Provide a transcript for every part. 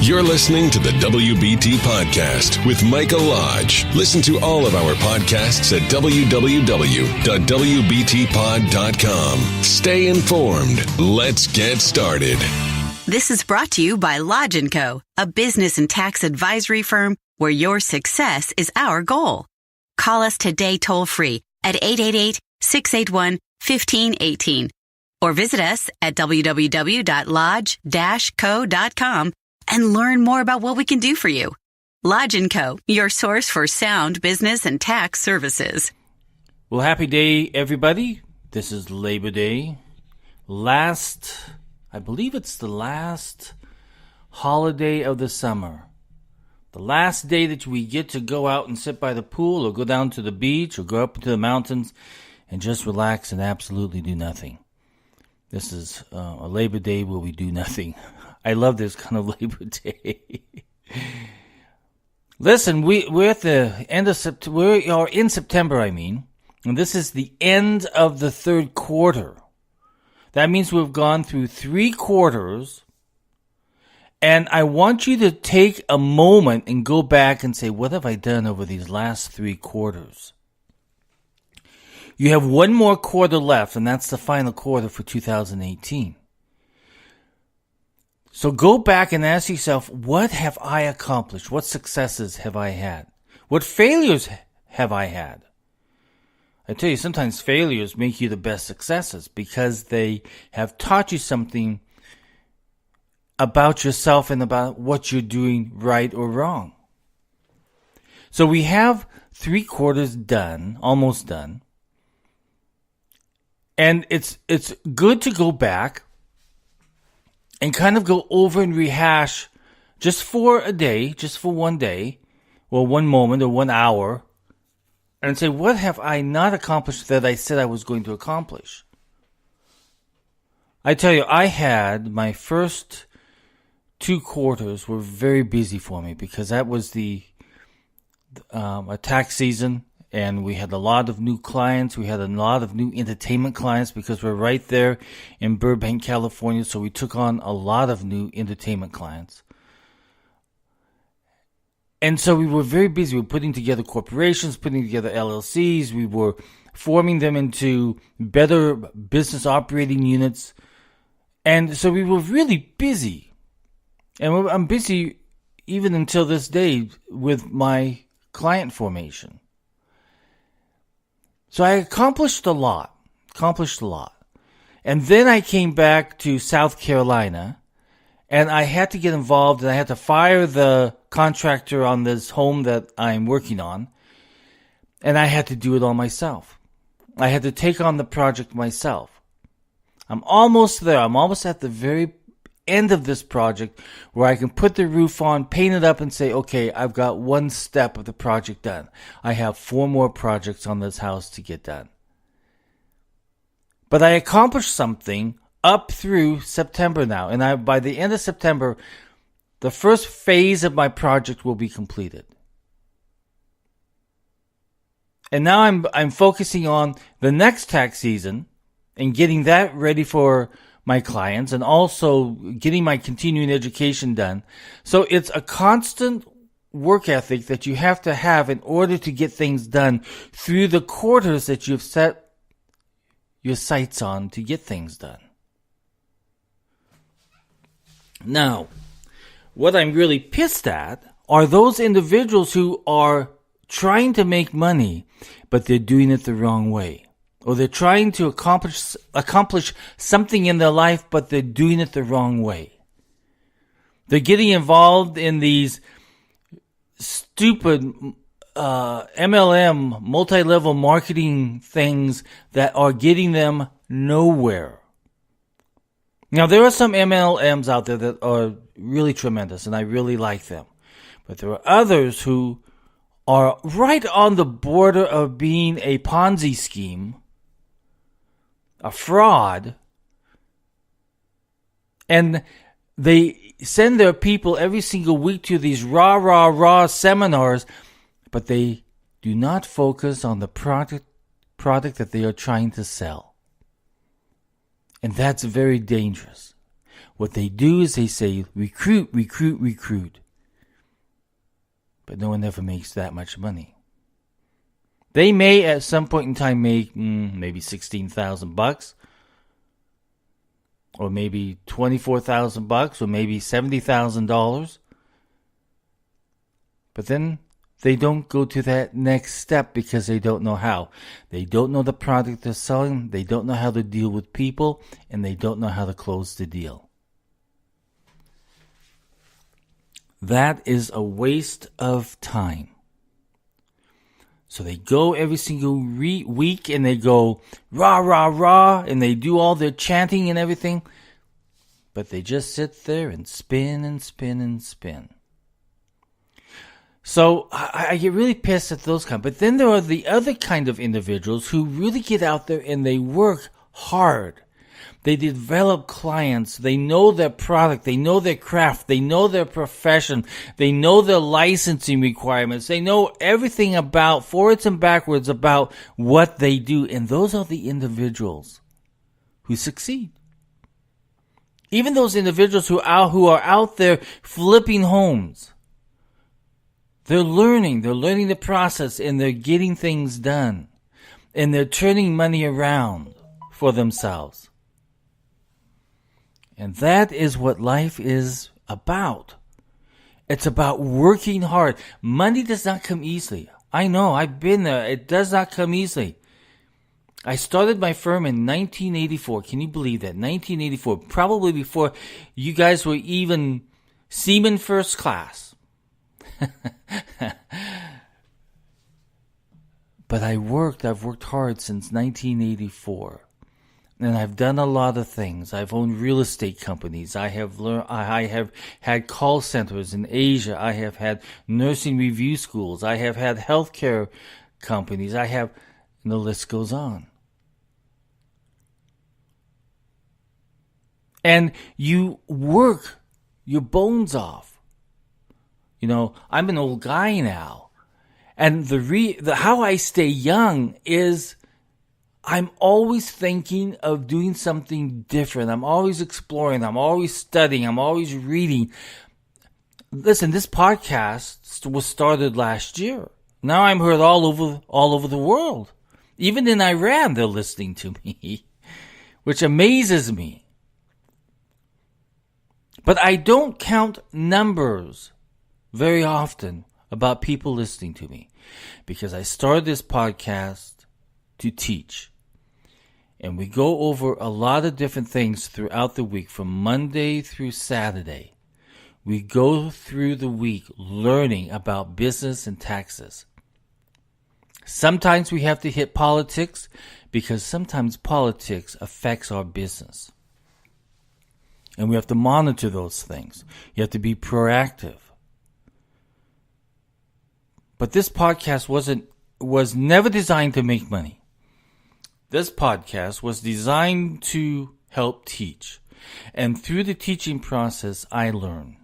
You're listening to the WBT Podcast with Micah Lodge. Listen to all of our podcasts at www.wbtpod.com. Stay informed. Let's get started. This is brought to you by Lodge & Co., a business and tax advisory firm where your success is our goal. Call us today toll-free at 888-681-1518 or visit us at www.lodge-co.com and learn more about what we can do for you. Lodge & Co., your source for sound business and tax services. Well, happy day, everybody. This is Labor Day. I believe it's the last holiday of the summer. The last day that we get to go out and sit by the pool or go down to the beach or go up to the mountains and just relax and absolutely do nothing. This is a Labor Day where we do nothing. I love this kind of Labor Day. Listen, we're at the end of September. We are in September, and this is the end of the third quarter. That means we've gone through 3 quarters, and I want you to take a moment and go back and say, what have I done over these last 3 quarters? You have one more quarter left, and that's the final quarter for 2018. So go back and ask yourself, what have I accomplished? What successes have I had? What failures have I had? I tell you, sometimes failures make you the best successes because they have taught you something about yourself and about what you're doing right or wrong. So we have 3 quarters done, almost done. And it's good to go back and kind of go over and rehash just for a day, just for one day, or one moment or 1 hour, and say, what have I not accomplished that I said I was going to accomplish? I tell you, I had my first 2 quarters were very busy for me because that was a tax season. And we had a lot of new clients. We had a lot of new entertainment clients because we're right there in Burbank, California. So we took on a lot of new entertainment clients. And so we were very busy. We were putting together corporations, putting together LLCs. We were forming them into better business operating units. And so we were really busy. And I'm busy even until this day with my client formation. So I accomplished a lot. And then I came back to South Carolina, and I had to get involved, and I had to fire the contractor on this home that I'm working on, and I had to do it all myself. I had to take on the project myself. I'm almost there. I'm almost at the very end of this project where I can put the roof on, paint it up, and say, okay, I've got one step of the project done. I have 4 more projects on this house to get done. But I accomplished something up through September now, and by the end of September, the first phase of my project will be completed. And now I'm focusing on the next tax season and getting that ready for my clients and also getting my continuing education done. So it's a constant work ethic that you have to have in order to get things done through the quarters that you've set your sights on to get things done. Now, what I'm really pissed at are those individuals who are trying to make money, but they're doing it the wrong way. Or they're trying to accomplish something in their life, but they're doing it the wrong way. They're getting involved in these stupid MLM, multi-level marketing things that are getting them nowhere. Now, there are some MLMs out there that are really tremendous, and I really like them. But there are others who are right on the border of being a Ponzi scheme, a fraud, and they send their people every single week to these rah seminars, but they do not focus on the product that they are trying to sell. And that's very dangerous. What they do is they say, recruit, recruit, recruit. But no one ever makes that much money. They may at some point in time make maybe $16,000, or maybe $24,000, or maybe $70,000. But then they don't go to that next step because they don't know how. They don't know the product they're selling, they don't know how to deal with people, and they don't know how to close the deal. That is a waste of time. So they go every single week and they go rah, rah, rah, and they do all their chanting and everything. But they just sit there and spin and spin and spin. So I get really pissed at those kind. But then there are the other kind of individuals who really get out there and they work hard. They develop clients. They know their product. They know their craft. They know their profession. They know their licensing requirements. They know everything about, forwards and backwards, about what they do. And those are the individuals who succeed. Even those individuals who are out there flipping homes. They're learning the process, and they're getting things done. And they're turning money around for themselves. And that is what life is about. It's about working hard. Money does not come easily. I know, I've been there. It does not come easily. I started my firm in 1984. Can you believe that? 1984. Probably before you guys were even seaman first class. But I've worked hard since 1984. And I've done a lot of things. I've owned real estate companies. I have had call centers in Asia. I have had nursing review schools. I have had healthcare companies. And the list goes on. And you work your bones off. You know, I'm an old guy now. And the how I stay young is I'm always thinking of doing something different. I'm always exploring. I'm always studying. I'm always reading. Listen, this podcast was started last year. Now I'm heard all over the world. Even in Iran, they're listening to me, which amazes me. But I don't count numbers very often about people listening to me, because I started this podcast to teach. And we go over a lot of different things throughout the week, from Monday through Saturday. We go through the week learning about business and taxes. Sometimes we have to hit politics, because sometimes politics affects our business. And we have to monitor those things. You have to be proactive. But this podcast was never designed to make money. This podcast was designed to help teach. And through the teaching process, I learn.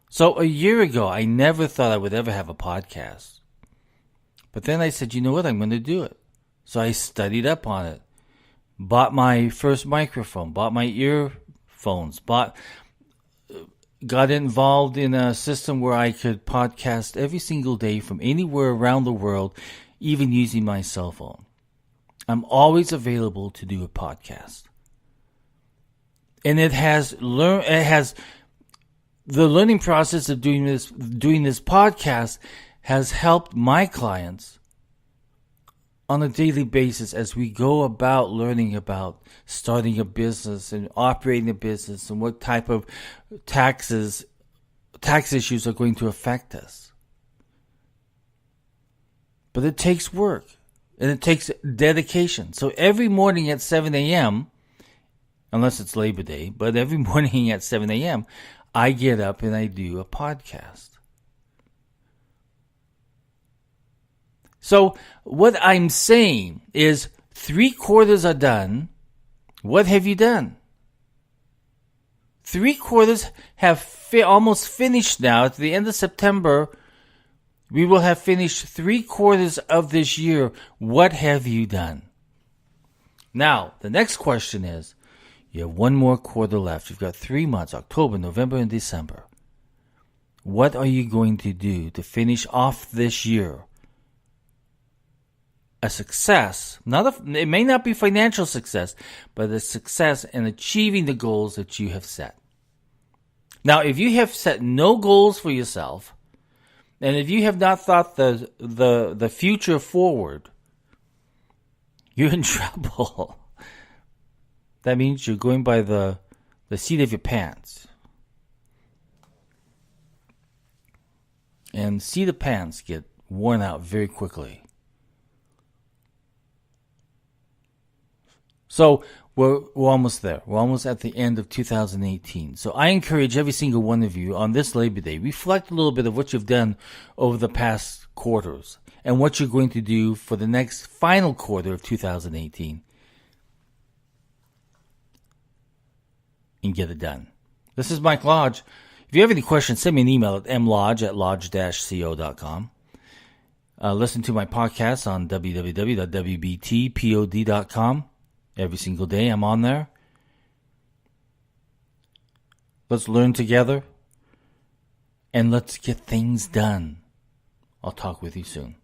So a year ago, I never thought I would ever have a podcast. But then I said, you know what, I'm going to do it. So I studied up on it. Bought my first microphone. Bought my earphones. Got involved in a system where I could podcast every single day from anywhere around the world, even using my cell phone. I'm always available to do a podcast. And it has the learning process of doing this podcast has helped my clients on a daily basis as we go about learning about starting a business and operating a business and what type of tax issues are going to affect us. But it takes work, and it takes dedication. So every morning at 7 a.m., unless it's Labor Day, but every morning at 7 a.m., I get up and I do a podcast. So what I'm saying is 3/4 are done. What have you done? 3/4 have almost finished now. At the end of September, we will have finished 3/4 of this year. What have you done? Now, the next question is, You have one more quarter left. You've got 3 months, October, November, and December. What are you going to do to finish off this year a success? It may not be financial success, but a success in achieving the goals that you have set. Now, if you have set no goals for yourself, and if you have not thought the future forward, you're in trouble. That means you're going by the seat of your pants. And seat of pants get worn out very quickly. So we're almost there. We're almost at the end of 2018. So I encourage every single one of you on this Labor Day, reflect a little bit of what you've done over the past quarters and what you're going to do for the next final quarter of 2018. And get it done. This is Mike Lodge. If you have any questions, send me an email at mlodge@lodge-co.com. Listen to my podcast on www.wbtpod.com. Every single day I'm on there. Let's learn together. And let's get things done. I'll talk with you soon.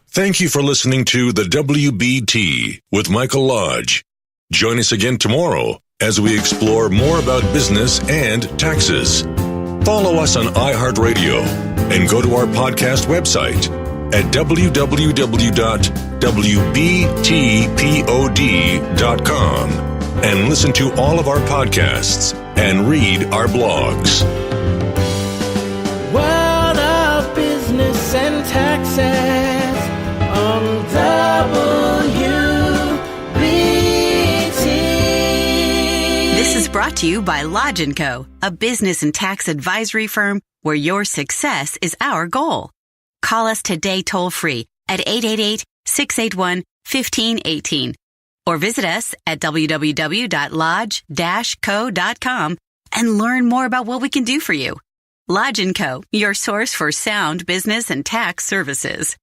Thank you for listening to the WBT with Michael Lodge. Join us again tomorrow as we explore more about business and taxes. Follow us on iHeartRadio and go to our podcast website at www.wbtpod.com and listen to all of our podcasts and read our blogs. World of Business and Taxes on WBT. This is brought to you by Lodge & Co., a business and tax advisory firm where your success is our goal. Call us today toll-free at 888-681-1518 or visit us at www.lodge-co.com and learn more about what we can do for you. Lodge & Co., your source for sound business and tax services.